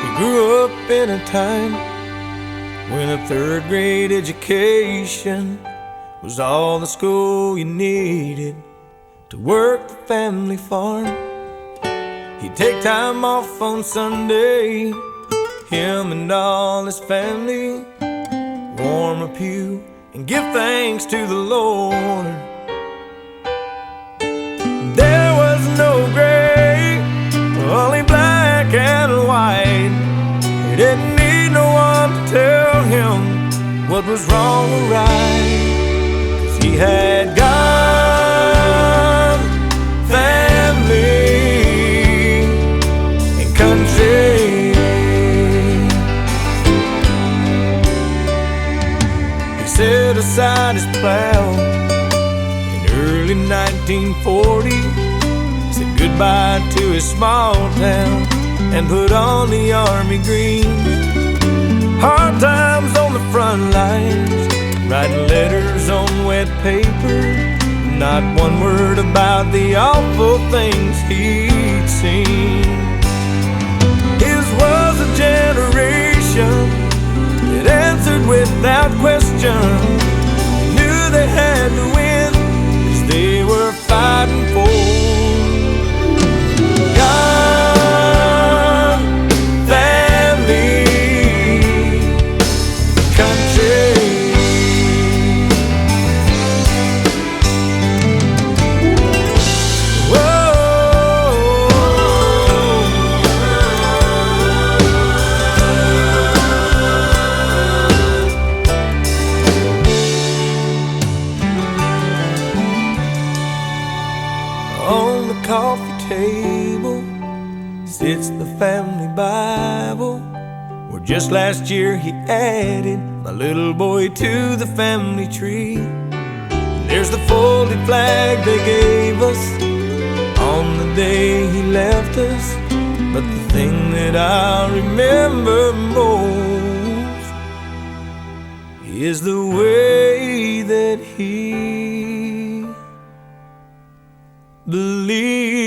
He grew up in a time when a third grade education was all the school you needed to work the family farm. He'd take time off on Sunday, him and all his family, warm a pew and give thanks to the Lord. There was no gray, only black and white. He didn't need no one to tell him what was wrong or right, 'cause he had God, family, and country. He set aside his plow in early 1940, said goodbye to his small town and put on the army green. Hard times on the front lines, writing letters on wet paper, not one word about the awful things he'd seen. His was a generation that answered without question, knew they had to win, 'cause they were fighting for God, family, country. On the coffee table sits the family Bible, where just last year he added my little boy to the family tree. And there's the folded flag they gave us on the day he left us, but the thing that I'll remember most is the way that he believed